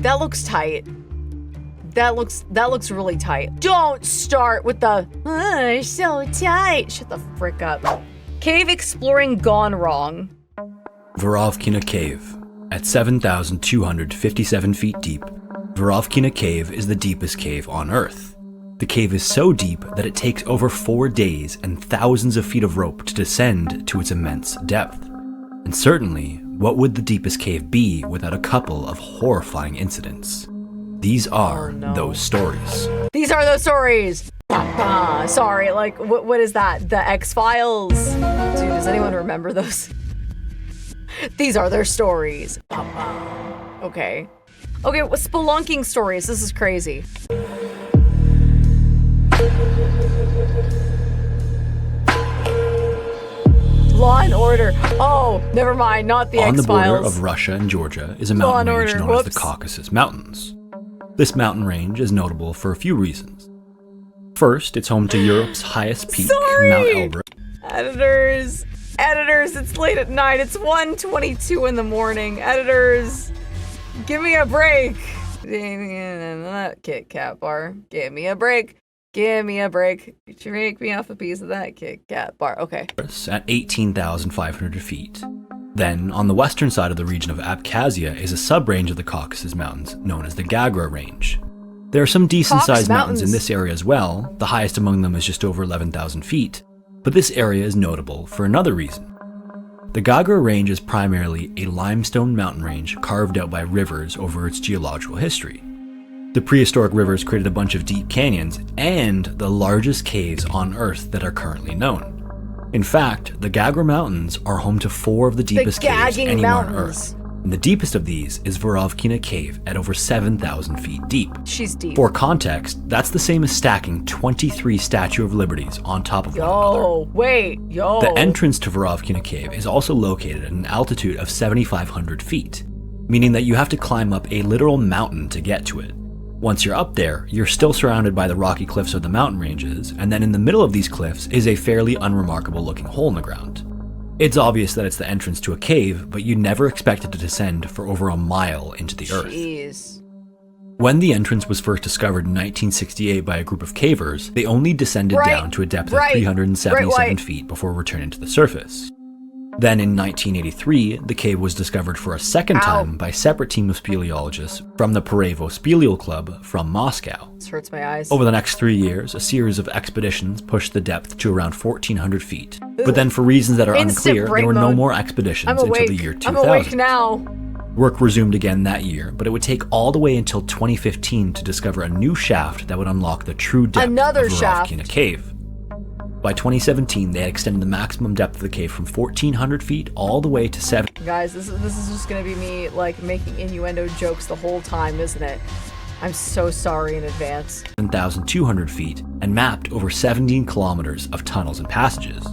That looks tight. That looks really tight. Don't start with the, so tight. Shut the frick up. Cave exploring gone wrong. Veryovkina Cave. At 7,257 feet deep, Veryovkina Cave is the deepest cave on Earth. The cave is so deep that it takes over 4 days and thousands of feet of rope to descend to its immense depth. And certainly, what would the deepest cave be without a couple of horrifying incidents? These are those stories. These are those stories. Sorry, like, what is that? The X-Files? Dude, does anyone remember those? These are their stories. Okay. Okay, spelunking stories. This is crazy. Law and Order. Oh, never mind. Not the X-Files. On the border of Russia and Georgia is a mountain range known as the Caucasus Mountains. This mountain range is notable for a few reasons. First, it's home to Europe's highest peak, Mount Elbrus. Editors, it's late at night. It's 1:22 in the morning. Editors, give me a break. That Kit Kat bar. Give me a break. Give me a break. Could you make me off a piece of that Kit Kat bar? Okay. At 18,500 feet. Then, on the western side of the region of Abkhazia is a sub-range of the Caucasus Mountains known as the Gagra Range. There are some decent-sized mountains in this area as well. The highest among them is just over 11,000 feet. But this area is notable for another reason. The Gagra Range is primarily a limestone mountain range carved out by rivers over its geological history. The prehistoric rivers created a bunch of deep canyons and the largest caves on Earth that are currently known. In fact, the Gagra Mountains are home to 4 of the deepest caves anywhere on Earth. And the deepest of these is Veryovkina Cave at over 7,000 feet deep. She's deep. For context, that's the same as stacking 23 Statue of Liberties on top of one another. The entrance to Veryovkina Cave is also located at an altitude of 7,500 feet, meaning that you have to climb up a literal mountain to get to it. Once you're up there, you're still surrounded by the rocky cliffs of the mountain ranges, and then in the middle of these cliffs is a fairly unremarkable looking hole in the ground. It's obvious that it's the entrance to a cave, but you never expect it to descend for over a mile into the earth. When the entrance was first discovered in 1968 by a group of cavers, they only descended down to a depth of 377 feet before returning to the surface. Then in 1983, the cave was discovered for a second time by a separate team of speleologists from the Veryovkina Speleol Club from Moscow. This hurts my eyes. Over the next 3 years, a series of expeditions pushed the depth to around 1,400 feet. But then for reasons that are unclear, there were no more expeditions until the year 2000. I'm awake now. Work resumed again that year, but it would take all the way until 2015 to discover a new shaft that would unlock the true depth of Veryovkina Cave. By 2017, they had extended the maximum depth of the cave from 1,400 feet all the way to 7. Guys, this is just gonna be me like making innuendo jokes the whole time, isn't it? I'm so sorry in advance. 7,200 feet and mapped over 17 kilometers of tunnels and passages.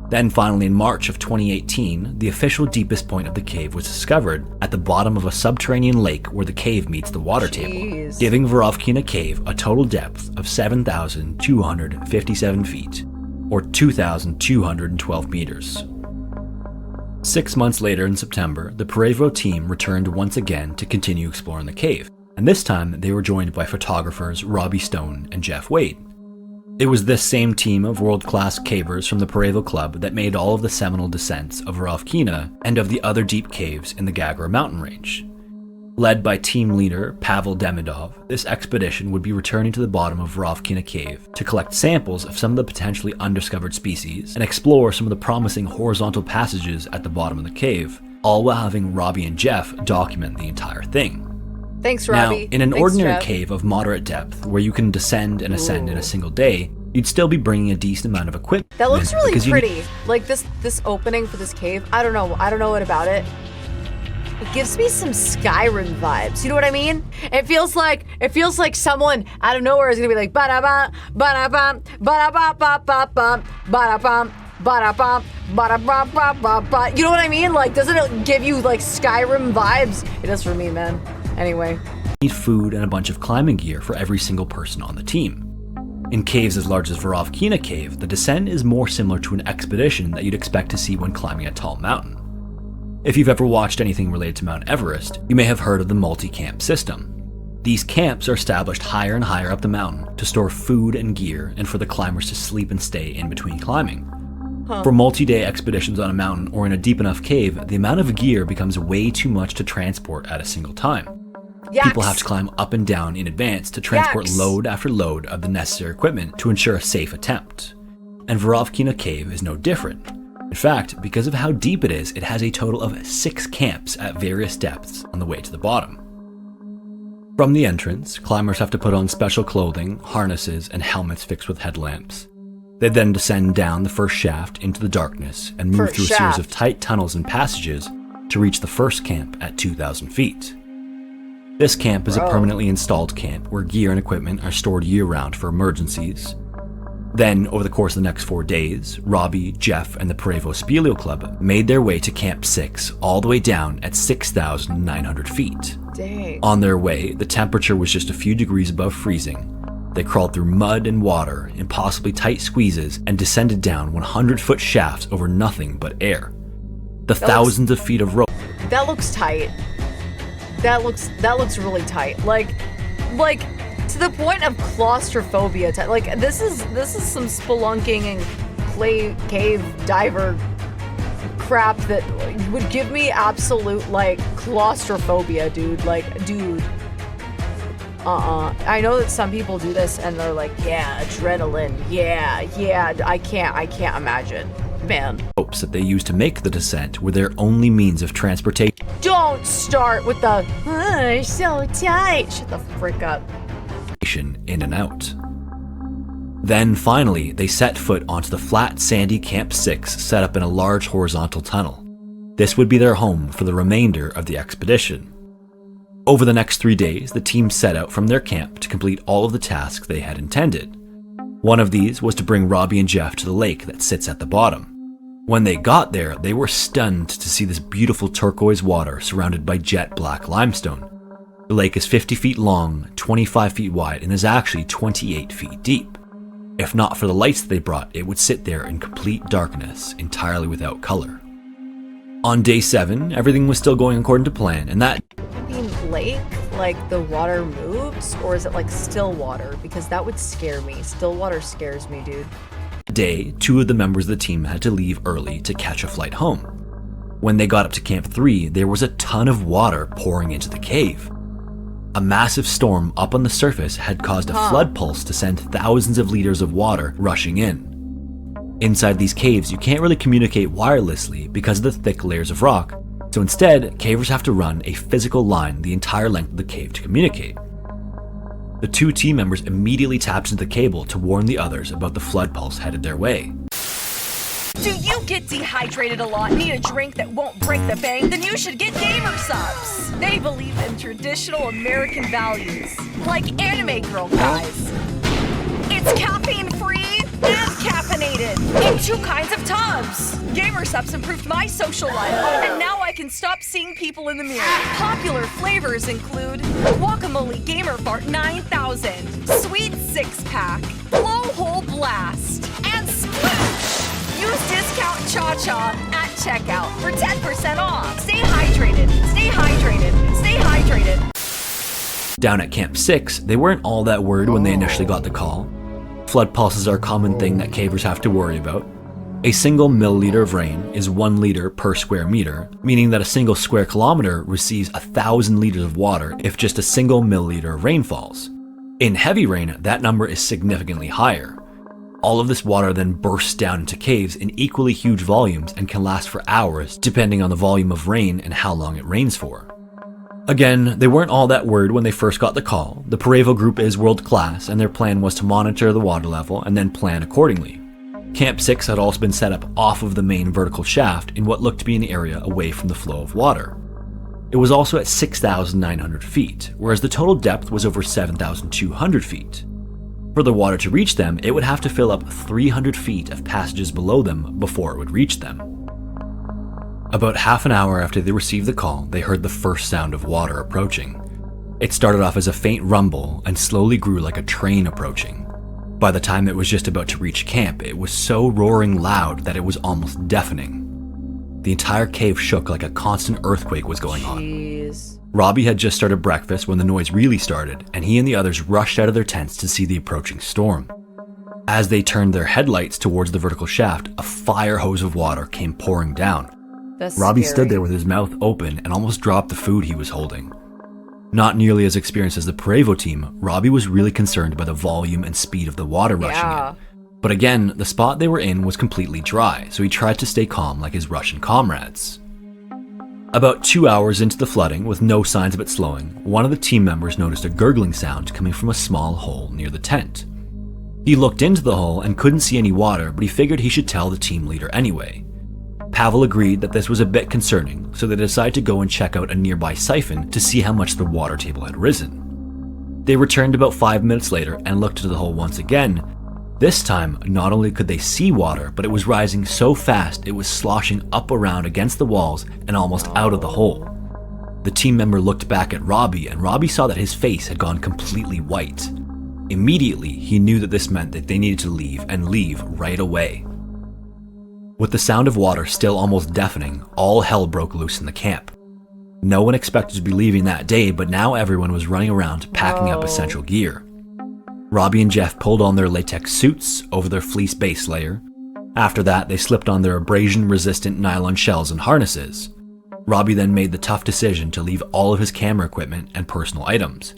Then finally in March of 2018, the official deepest point of the cave was discovered at the bottom of a subterranean lake where the cave meets the water table, giving Veryovkina Cave a total depth of 7,257 feet, or 2,212 meters. 6 months later in September, the Veryovkina team returned once again to continue exploring the cave, and this time they were joined by photographers Robbie Stone and Jeff Wade. It was this same team of world-class cavers from the Veryovkina Club that made all of the seminal descents of Veryovkina and of the other deep caves in the Gagra mountain range. Led by team leader Pavel Demidov, this expedition would be returning to the bottom of Veryovkina Cave to collect samples of some of the potentially undiscovered species and explore some of the promising horizontal passages at the bottom of the cave, all while having Robbie and Jeff document the entire thing. Thanks, Robbie. Now, in an ordinary cave of moderate depth, where you can descend and ascend in a single day, you'd still be bringing a decent amount of equipment. That looks really pretty. Like this opening for this cave, I don't know what about it. It gives me some Skyrim vibes. You know what I mean? It feels like someone out of nowhere is gonna be like ba-da-ba, ba-da-bum, ba-da-ba-ba-ba-bum, ba-da-bum, ba-da-bum, ba-da-ba-ba-ba-ba. You know what I mean? Like, doesn't it give you like Skyrim vibes? It does for me, man. Anyway. You need food and a bunch of climbing gear for every single person on the team. In caves as large as Veryovkina Cave, the descent is more similar to an expedition that you'd expect to see when climbing a tall mountain. If you've ever watched anything related to Mount Everest, you may have heard of the multi-camp system. These camps are established higher and higher up the mountain to store food and gear and for the climbers to sleep and stay in between climbing. For multi-day expeditions on a mountain or in a deep enough cave, the amount of gear becomes way too much to transport at a single time. People have to climb up and down in advance to transport load after load of the necessary equipment to ensure a safe attempt. And Veryovkina Cave is no different. In fact, because of how deep it is, it has a total of 6 camps at various depths on the way to the bottom. From the entrance, climbers have to put on special clothing, harnesses, and helmets fixed with headlamps. They then descend down the first shaft into the darkness and move through a series of tight tunnels and passages to reach the first camp at 2,000 feet. This camp is a permanently installed camp where gear and equipment are stored year-round for emergencies. Then, over the course of the next 4 days, Robbie, Jeff, and the Veryovkina Club made their way to Camp 6, all the way down at 6,900 feet. Dang. On their way, the temperature was just a few degrees above freezing. They crawled through mud and water, impossibly tight squeezes, and descended down 100-foot shafts over nothing but air. The thousands of feet of rope. That looks tight. That looks really tight. Like to the point of claustrophobia. Like this is some spelunking and cave diver crap that would give me absolute like claustrophobia, dude. Like, dude. I know that some people do this and they're like, yeah, adrenaline. Yeah, I can't imagine. Man. Ropes that they used to make the descent were their only means of transportation. Don't start with the, so tight. Shut the frick up. In and out. Then finally, they set foot onto the flat, sandy Camp 6 set up in a large horizontal tunnel. This would be their home for the remainder of the expedition. Over the next 3 days, the team set out from their camp to complete all of the tasks they had intended. One of these was to bring Robbie and Jeff to the lake that sits at the bottom. When they got there, they were stunned to see this beautiful turquoise water surrounded by jet black limestone. The lake is 50 feet long, 25 feet wide, and is actually 28 feet deep. If not for the lights they brought, it would sit there in complete darkness, entirely without color. On day 7, everything was still going according to plan, and that lake, like the water moves, or is it like still water? Because that would scare me. Still water scares me, dude. Day, 2 of the members of the team had to leave early to catch a flight home. When they got up to Camp 3, there was a ton of water pouring into the cave. A massive storm up on the surface had caused a flood pulse to send thousands of liters of water rushing in. Inside these caves, you can't really communicate wirelessly because of the thick layers of rock, so instead, cavers have to run a physical line the entire length of the cave to communicate. The 2 team members immediately tapped into the cable to warn the others about the flood pulse headed their way. Do you get dehydrated a lot, need a drink that won't break the bank? Then you should get Gamersupps. They believe in traditional American values, like anime girl guys. It's caffeine-free and caffeinated in 2 kinds of tubs. Gamersupps improved my social life, and now I can stop seeing people in the mirror. Popular flavors include Guacamole Gamer Fart 9000, Sweet 6-Pack, Blowhole Blast, and Sploosh. Use discount ChaCha at checkout for 10% off. Stay hydrated, stay hydrated, stay hydrated. Down at Camp 6, they weren't all that worried when they initially got the call. Flood pulses are a common thing that cavers have to worry about. A single milliliter of rain is 1 liter per square meter, meaning that a single square kilometer receives 1,000 liters of water if just a single milliliter of rain falls. In heavy rain, that number is significantly higher. All of this water then bursts down into caves in equally huge volumes and can last for hours depending on the volume of rain and how long it rains for. Again, they weren't all that worried when they first got the call. The Veryovkina group is world class and their plan was to monitor the water level and then plan accordingly. Camp 6 had also been set up off of the main vertical shaft in what looked to be an area away from the flow of water. It was also at 6,900 feet, whereas the total depth was over 7,200 feet. For the water to reach them, it would have to fill up 300 feet of passages below them before it would reach them. About half an hour after they received the call, they heard the first sound of water approaching. It started off as a faint rumble and slowly grew like a train approaching. By the time it was just about to reach camp, it was so roaring loud that it was almost deafening. The entire cave shook like a constant earthquake was going on. Jeez. Robbie had just started breakfast when the noise really started, and he and the others rushed out of their tents to see the approaching storm. As they turned their headlights towards the vertical shaft, a fire hose of water came pouring down. That's Robbie scary. stood there with his mouth open and almost dropped the food he was holding. Not nearly as experienced as the Veryovkina team, Robbie was really concerned by the volume and speed of the water rushing in. But again, the spot they were in was completely dry, so he tried to stay calm like his Russian comrades. About 2 hours into the flooding, with no signs of it slowing, one of the team members noticed a gurgling sound coming from a small hole near the tent. He looked into the hole and couldn't see any water, but he figured he should tell the team leader anyway. Pavel agreed that this was a bit concerning, so they decided to go and check out a nearby siphon to see how much the water table had risen. They returned about 5 minutes later and looked into the hole once again. This time, not only could they see water, but it was rising so fast it was sloshing up around against the walls and almost out of the hole. The team member looked back at Robbie, and Robbie saw that his face had gone completely white. Immediately, he knew that this meant that they needed to leave, and leave right away. With the sound of water still almost deafening, all hell broke loose in the camp. No one expected to be leaving that day, but now everyone was running around packing up essential gear. Robbie and Jeff pulled on their latex suits over their fleece base layer. After that, they slipped on their abrasion-resistant nylon shells and harnesses. Robbie then made the tough decision to leave all of his camera equipment and personal items.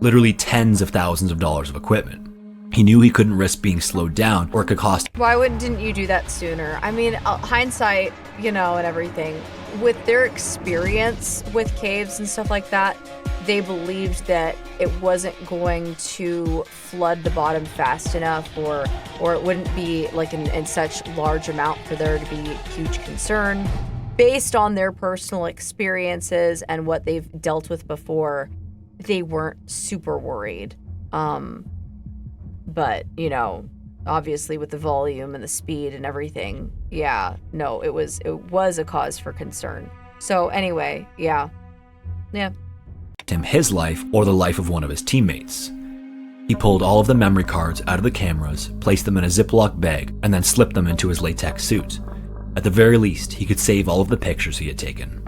Literally tens of thousands of dollars of equipment. He knew he couldn't risk being slowed down, or it could cost. Why didn't you do that sooner? I mean, hindsight, and everything. With their experience with caves and stuff like that, they believed that it wasn't going to flood the bottom fast enough, or it wouldn't be like in such large amount for there to be huge concern. Based on their personal experiences and what they've dealt with before, they weren't super worried. But, obviously with the volume and the speed and everything, it was a cause for concern. So anyway, yeah. Him his life or the life of one of his teammates. He pulled all of the memory cards out of the cameras, placed them in a Ziploc bag, and then slipped them into his latex suit. At the very least, he could save all of the pictures he had taken.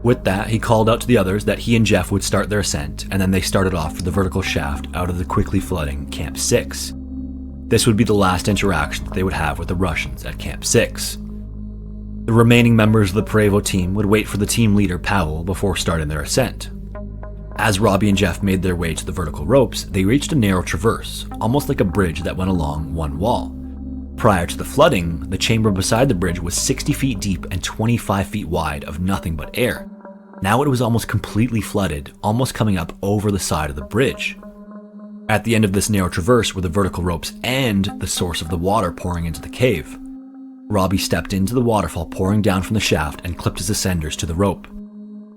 With that, he called out to the others that he and Jeff would start their ascent, and then they started off for the vertical shaft out of the quickly flooding Camp 6. This would be the last interaction that they would have with the Russians at Camp 6. The remaining members of the Veryovkina team would wait for the team leader, Pavel, before starting their ascent. As Robbie and Jeff made their way to the vertical ropes, they reached a narrow traverse, almost like a bridge that went along one wall. Prior to the flooding, the chamber beside the bridge was 60 feet deep and 25 feet wide of nothing but air. Now it was almost completely flooded, almost coming up over the side of the bridge. At the end of this narrow traverse were the vertical ropes and the source of the water pouring into the cave. Robbie stepped into the waterfall pouring down from the shaft and clipped his ascenders to the rope.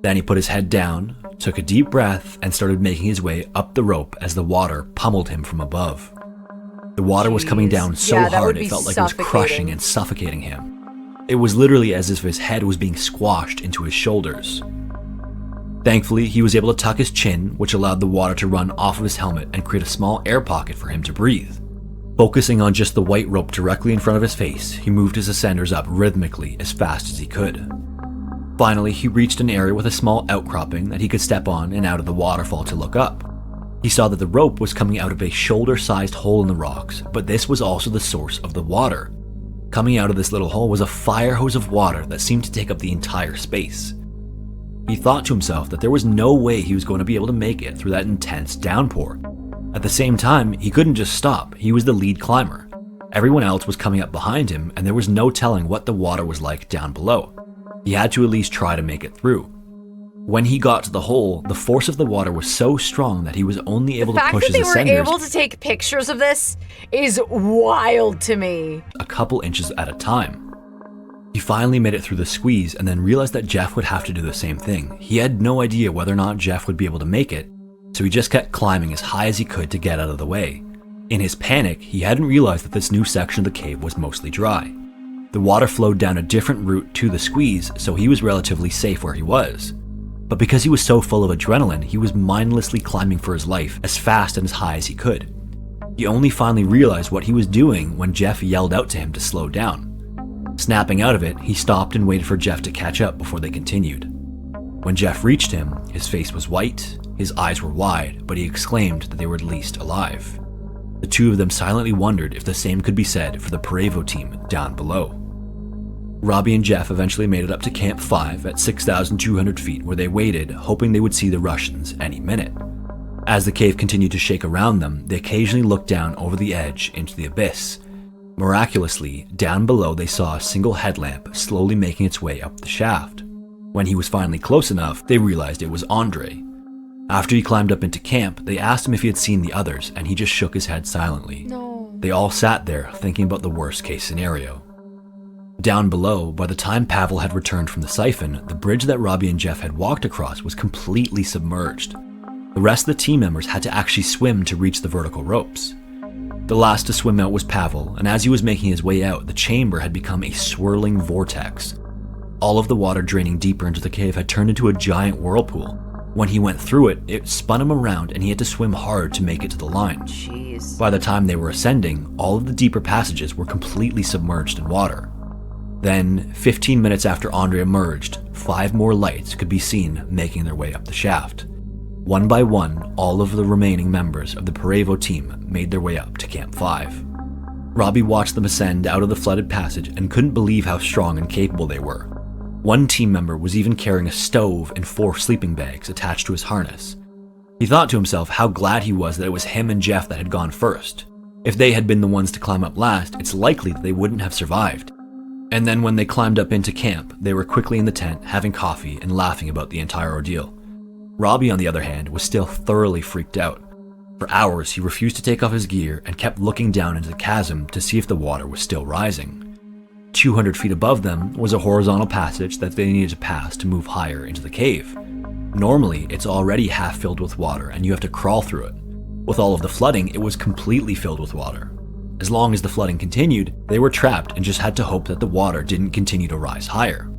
Then he put his head down, took a deep breath, and started making his way up the rope as the water pummeled him from above. The water was coming down so hard it felt like it was crushing and suffocating him. It was literally as if his head was being squashed into his shoulders. Thankfully, he was able to tuck his chin, which allowed the water to run off of his helmet and create a small air pocket for him to breathe. Focusing on just the white rope directly in front of his face, he moved his ascenders up rhythmically as fast as he could. Finally, he reached an area with a small outcropping that he could step on and out of the waterfall to look up. He saw that the rope was coming out of a shoulder-sized hole in the rocks, but this was also the source of the water. Coming out of this little hole was a fire hose of water that seemed to take up the entire space. He thought to himself that there was no way he was going to be able to make it through that intense downpour. At the same time, he couldn't just stop. He was the lead climber. Everyone else was coming up behind him, and there was no telling what the water was like down below. He had to at least try to make it through. When he got to the hole, the force of the water was so strong that he was only able to push his ascenders. The fact that they were able to take pictures of this is wild to me. A couple inches at a time. He finally made it through the squeeze and then realized that Jeff would have to do the same thing. He had no idea whether or not Jeff would be able to make it, so he just kept climbing as high as he could to get out of the way. In his panic, he hadn't realized that this new section of the cave was mostly dry. The water flowed down a different route to the squeeze, so he was relatively safe where he was. But because he was so full of adrenaline, he was mindlessly climbing for his life as fast and as high as he could. He only finally realized what he was doing when Jeff yelled out to him to slow down. Snapping out of it, he stopped and waited for Jeff to catch up before they continued. When Jeff reached him, his face was white, his eyes were wide, but he exclaimed that they were at least alive. The two of them silently wondered if the same could be said for the Veryovkina team down below. Robbie and Jeff eventually made it up to Camp 5 at 6,200 feet, where they waited, hoping they would see the Russians any minute. As the cave continued to shake around them, they occasionally looked down over the edge into the abyss. Miraculously, down below they saw a single headlamp slowly making its way up the shaft. When he was finally close enough, they realized it was Andre. After he climbed up into camp, they asked him if he had seen the others, and he just shook his head silently. No. They all sat there thinking about the worst case scenario. Down below, by the time Pavel had returned from the siphon, the bridge that Robbie and Jeff had walked across was completely submerged. The rest of the team members had to actually swim to reach the vertical ropes. The last to swim out was Pavel, and as he was making his way out, the chamber had become a swirling vortex. All of the water draining deeper into the cave had turned into a giant whirlpool. When he went through it, it spun him around and he had to swim hard to make it to the line. Jeez. By the time they were ascending, all of the deeper passages were completely submerged in water. Then, 15 minutes after Andre emerged, 5 more lights could be seen making their way up the shaft. One by one, all of the remaining members of the Veryovkina team made their way up to Camp 5. Robbie watched them ascend out of the flooded passage and couldn't believe how strong and capable they were. One team member was even carrying a stove and 4 sleeping bags attached to his harness. He thought to himself how glad he was that it was him and Jeff that had gone first. If they had been the ones to climb up last, it's likely that they wouldn't have survived. And then when they climbed up into camp, they were quickly in the tent having coffee and laughing about the entire ordeal. Robbie, on the other hand, was still thoroughly freaked out. For hours, he refused to take off his gear and kept looking down into the chasm to see if the water was still rising. 200 feet above them was a horizontal passage that they needed to pass to move higher into the cave. Normally, it's already half filled with water and you have to crawl through it. With all of the flooding, it was completely filled with water. As long as the flooding continued, they were trapped and just had to hope that the water didn't continue to rise higher.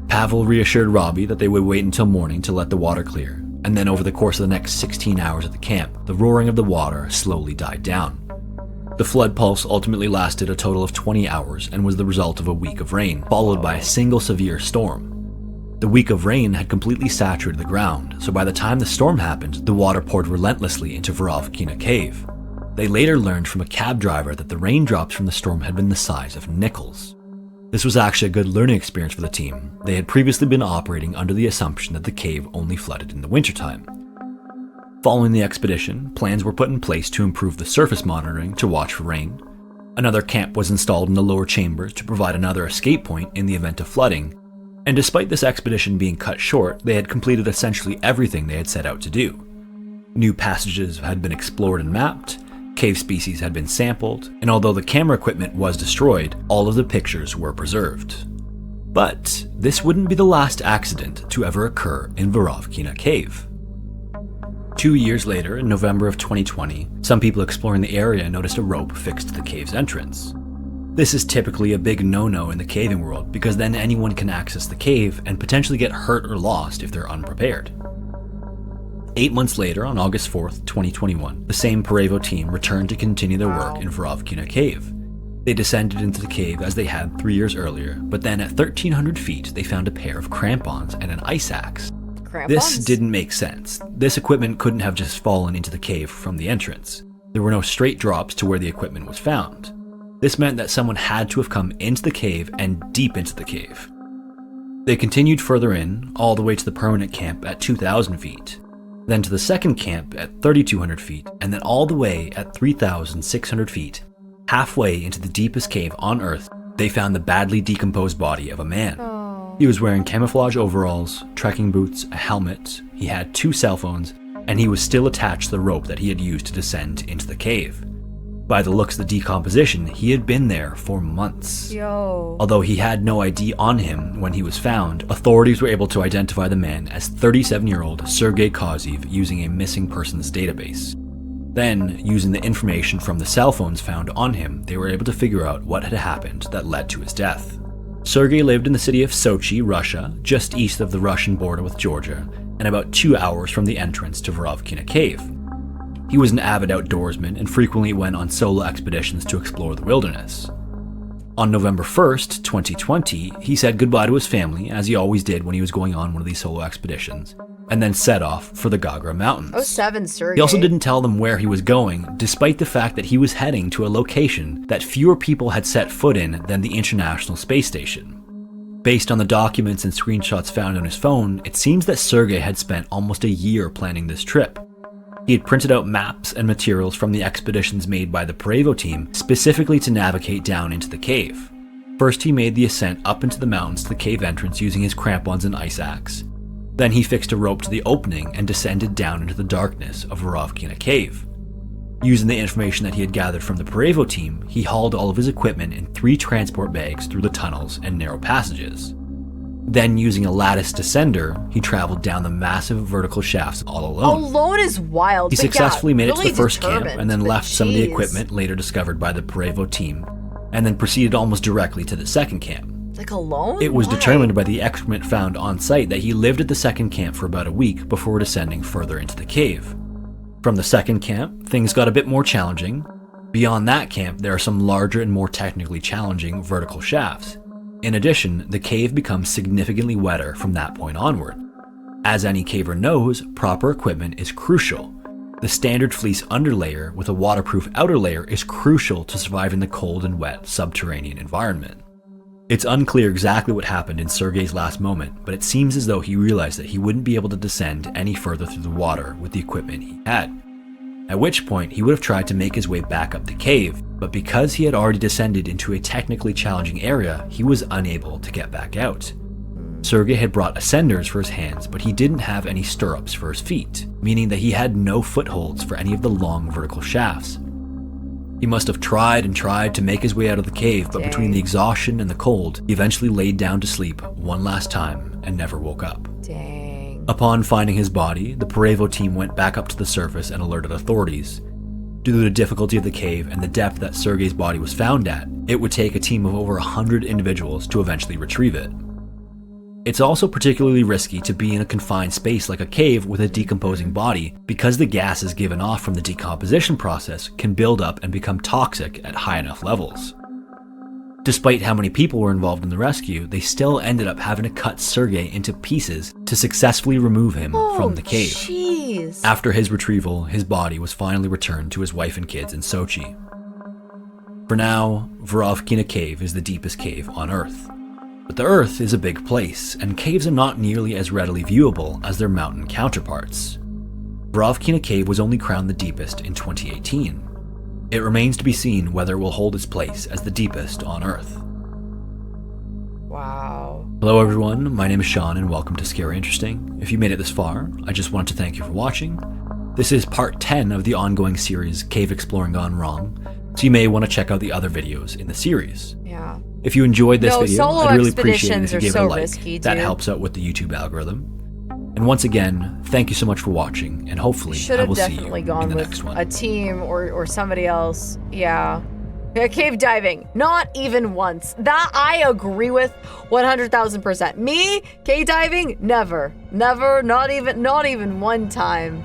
Pavel reassured Robbie that they would wait until morning to let the water clear, and then over the course of the next 16 hours at the camp, the roaring of the water slowly died down. The flood pulse ultimately lasted a total of 20 hours and was the result of a week of rain, followed by a single severe storm. The week of rain had completely saturated the ground, so by the time the storm happened, the water poured relentlessly into Veryovkina Cave. They later learned from a cab driver that the raindrops from the storm had been the size of nickels. This was actually a good learning experience for the team. They had previously been operating under the assumption that the cave only flooded in the wintertime. Following the expedition, plans were put in place to improve the surface monitoring to watch for rain. Another camp was installed in the lower chambers to provide another escape point in the event of flooding. And despite this expedition being cut short, they had completed essentially everything they had set out to do. New passages had been explored and mapped, cave species had been sampled, and although the camera equipment was destroyed, all of the pictures were preserved. But this wouldn't be the last accident to ever occur in Veryovkina Cave. 2 years later, in November of 2020, some people exploring the area noticed a rope fixed to the cave's entrance. This is typically a big no-no in the caving world because then anyone can access the cave and potentially get hurt or lost if they're unprepared. 8 months later, on August 4th, 2021, the same Veryovkina team returned to continue their work in Veryovkina Cave. They descended into the cave as they had 3 years earlier, but then at 1,300 feet, they found a pair of crampons and an ice axe. Crampons? This didn't make sense. This equipment couldn't have just fallen into the cave from the entrance. There were no straight drops to where the equipment was found. This meant that someone had to have come into the cave and deep into the cave. They continued further in, all the way to the permanent camp at 2,000 feet. Then to the second camp at 3,200 feet, and then all the way at 3,600 feet. Halfway into the deepest cave on Earth, they found the badly decomposed body of a man. He was wearing camouflage overalls, trekking boots, a helmet, he had 2 cell phones, and he was still attached to the rope that he had used to descend into the cave. By the looks of the decomposition, he had been there for months. Although he had no ID on him when he was found, authorities were able to identify the man as 37-year-old Sergei Kozev using a missing persons database. Then, using the information from the cell phones found on him, they were able to figure out what had happened that led to his death. Sergei lived in the city of Sochi, Russia, just east of the Russian border with Georgia, and about 2 hours from the entrance to Veryovkina Cave. He was an avid outdoorsman and frequently went on solo expeditions to explore the wilderness. On November 1st, 2020, he said goodbye to his family, as he always did when he was going on one of these solo expeditions, and then set off for the Gagra Mountains. Oh, 7, Sergey. He also didn't tell them where he was going, despite the fact that he was heading to a location that fewer people had set foot in than the International Space Station. Based on the documents and screenshots found on his phone, it seems that Sergey had spent almost a year planning this trip. He had printed out maps and materials from the expeditions made by the Veryovkina team specifically to navigate down into the cave. First, he made the ascent up into the mountains to the cave entrance using his crampons and ice axe. Then he fixed a rope to the opening and descended down into the darkness of Veryovkina Cave. Using the information that he had gathered from the Veryovkina team, he hauled all of his equipment in 3 transport bags through the tunnels and narrow passages. Then, using a lattice descender, he traveled down the massive vertical shafts all alone. Alone is wild. He successfully made it really to the first camp determined, and then left some of the jeez. equipment later discovered by the Veryovkina team, and then proceeded almost directly to the second camp. Like alone? It was Why? determined by the excrement found on site that he lived at the second camp for about a week before descending further into the cave. From the second camp, things got a bit more challenging. Beyond that camp, there are some larger and more technically challenging vertical shafts. In addition, the cave becomes significantly wetter from that point onward. As any caver knows, proper equipment is crucial. The standard fleece underlayer with a waterproof outer layer is crucial to survive in the cold and wet subterranean environment. It's unclear exactly what happened in Sergey's last moment, but it seems as though he realized that he wouldn't be able to descend any further through the water with the equipment he had. At which point, he would have tried to make his way back up the cave, but because he had already descended into a technically challenging area, he was unable to get back out. Sergey had brought ascenders for his hands, but he didn't have any stirrups for his feet, meaning that he had no footholds for any of the long vertical shafts. He must have tried and tried to make his way out of the cave, but between the exhaustion and the cold, he eventually laid down to sleep one last time and never woke up. Dang. Upon finding his body, the Veryovkina team went back up to the surface and alerted authorities. Due to the difficulty of the cave and the depth that Sergey's body was found at, it would take a team of over 100 individuals to eventually retrieve it. It's also particularly risky to be in a confined space like a cave with a decomposing body because the gases given off from the decomposition process can build up and become toxic at high enough levels. Despite how many people were involved in the rescue, they still ended up having to cut Sergey into pieces to successfully remove him from the cave. Jeez. After his retrieval, his body was finally returned to his wife and kids in Sochi. For now, Veryovkina Cave is the deepest cave on Earth. But the Earth is a big place, and caves are not nearly as readily viewable as their mountain counterparts. Veryovkina Cave was only crowned the deepest in 2018. It remains to be seen whether it will hold its place as the deepest on Earth. Wow. Hello everyone, my name is Sean and welcome to Scary Interesting. If you made it this far, I just wanted to thank you for watching. This is part 10 of the ongoing series Cave Exploring Gone Wrong, so you may want to check out the other videos in the series. Yeah. If you enjoyed this No, video, solo I'd really appreciate it if you expeditions gave are it a so like. risky, That dude. helps out with the YouTube algorithm. And once again, thank you so much for watching, and hopefully Should I have will see you definitely in gone the with next one. a team or somebody else. Yeah. Cave diving, not even once. That I agree with 100,000%. Me, cave diving, never, not even one time.